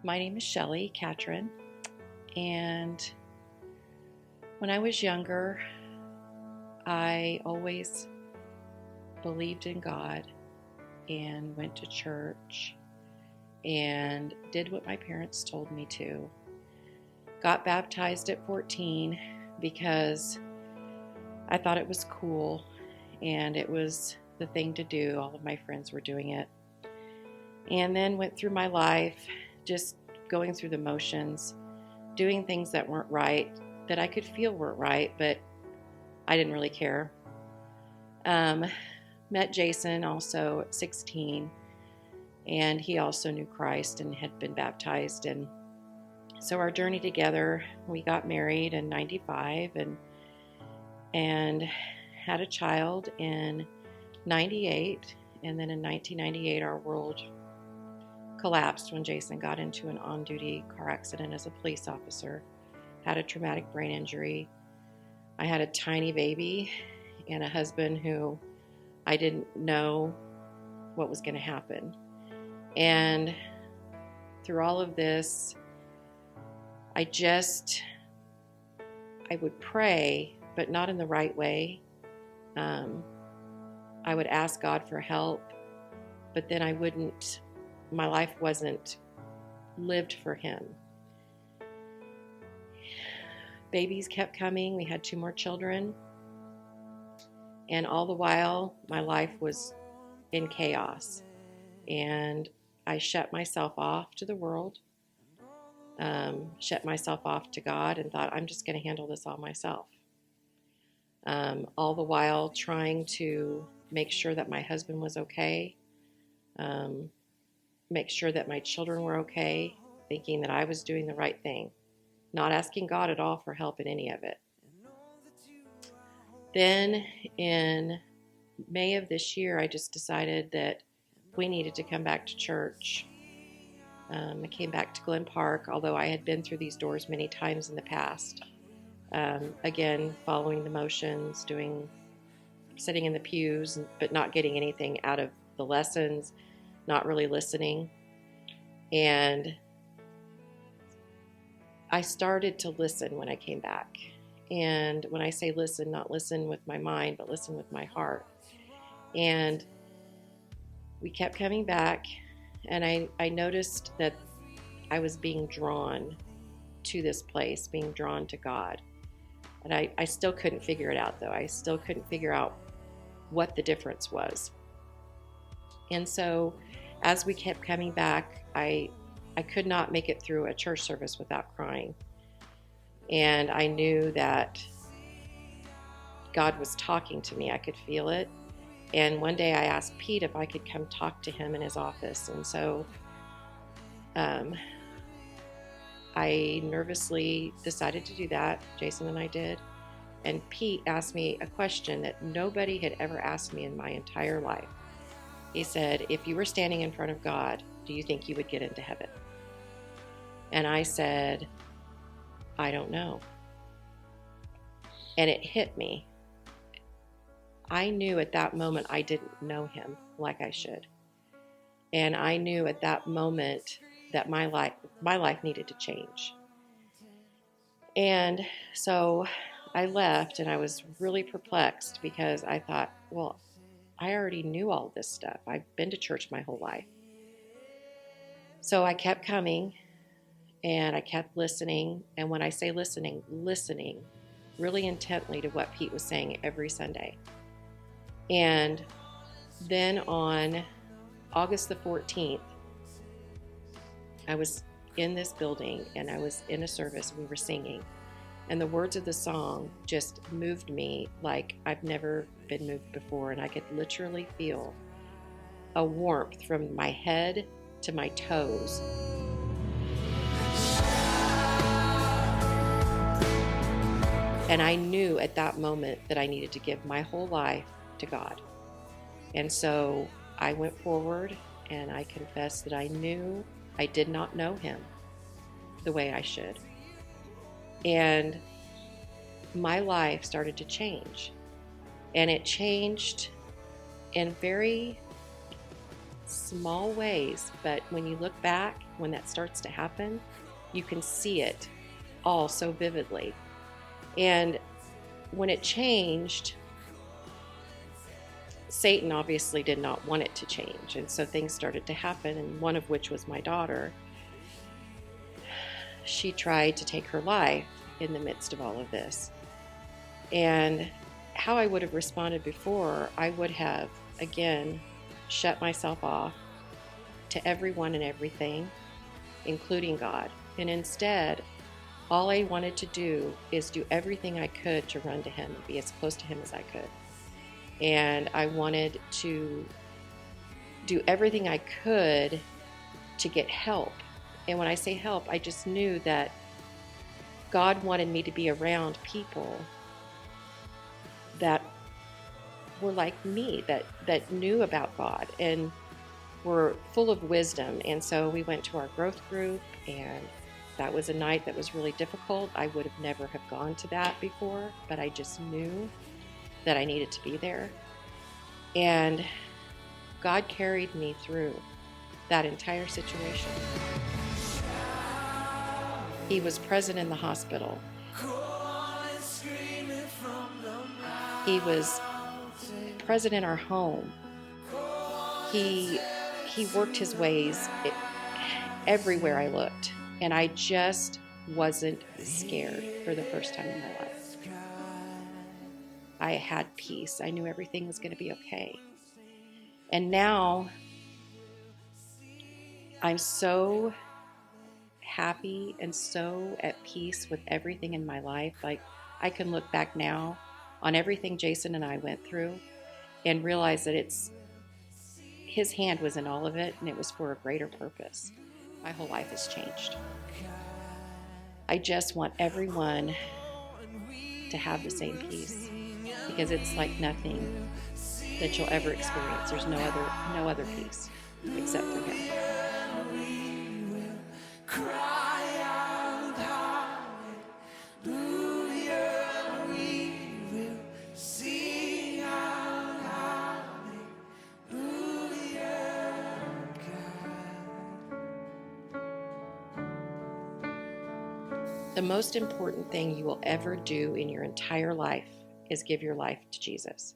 My name is Shelly Catron, and when I was younger, I always believed in God and went to church and did what my parents told me to. Got baptized at 14 because I thought it was cool and it was the thing to do. All of my friends were doing it. And then went through my life just going through the motions, doing things that weren't right, that I could feel weren't right, but I didn't really care. Met Jason also at 16, and he also knew Christ and had been baptized. And so our journey together, we got married in 95 and had a child in 98. And then in 1998, our world collapsed when Jason got into an on-duty car accident as a police officer, had a traumatic brain injury. I had a tiny baby and a husband who I didn't know what was going to happen. And through all of this, I would pray, but not in the right way. I would ask God for help, but then my life wasn't lived for Him. Babies kept coming. We had 2 more children. And all the while, my life was in chaos. And I shut myself off to the world, shut myself off to God, and thought, I'm just going to handle this all myself. All the while trying to make sure that my husband was okay, make sure that my children were okay, thinking that I was doing the right thing, not asking God at all for help in any of it. Then in May of this year, I just decided that we needed to come back to church. I came back to Glen Park, although I had been through these doors many times in the past. Again, following the motions, sitting in the pews, but not getting anything out of the lessons, not really listening. And I started to listen when I came back. And when I say listen, not listen with my mind, but listen with my heart. And we kept coming back, and I noticed that I was being drawn to this place, being drawn to God. And I still couldn't figure it out, though. I still couldn't figure out what the difference was. And so as we kept coming back, I could not make it through a church service without crying. And I knew that God was talking to me. I could feel it. And one day I asked Pete if I could come talk to him in his office. And so I nervously decided to do that. Jason and I did. And Pete asked me a question that nobody had ever asked me in my entire life. He said, if you were standing in front of God, do you think you would get into heaven? And I said, I don't know. And it hit me. I knew at that moment I didn't know Him like I should. And I knew at that moment that my life needed to change. And so I left, and I was really perplexed because I thought, well, I already knew all this stuff. I've been to church my whole life. So I kept coming, and I kept listening. And when I say listening really intently to what Pete was saying every Sunday. And then on August the 14th, I was in this building, and I was in a service, and we were singing. And the words of the song just moved me like I've never been moved before. And I could literally feel a warmth from my head to my toes. And I knew at that moment that I needed to give my whole life to God. And so I went forward, and I confessed that I knew I did not know Him the way I should. And my life started to change. And it changed in very small ways, but when you look back, when that starts to happen, you can see it all so vividly. And when it changed, Satan obviously did not want it to change. And so things started to happen, and one of which was my daughter. She tried to take her life in the midst of all of this. And how I would have responded before, I would have, again, shut myself off to everyone and everything, including God. And instead, all I wanted to do is do everything I could to run to Him and be as close to Him as I could. And I wanted to do everything I could to get help. And when I say help, I just knew that God wanted me to be around people that were like me, that knew about God and were full of wisdom. And so we went to our growth group, and that was a night that was really difficult. I would have never have gone to that before, but I just knew that I needed to be there. And God carried me through that entire situation. He was present in the hospital. He was present in our home. He worked His ways everywhere I looked, and I just wasn't scared for the first time in my life. I had peace. I knew everything was going to be okay. And now I'm so happy and so at peace with everything in my life. Like, I can look back now on everything Jason and I went through and realize that His hand was in all of it, and it was for a greater purpose. My whole life has changed. I just want everyone to have the same peace, because it's like nothing that you'll ever experience. There's no other peace except for Him. The most important thing you will ever do in your entire life is give your life to Jesus.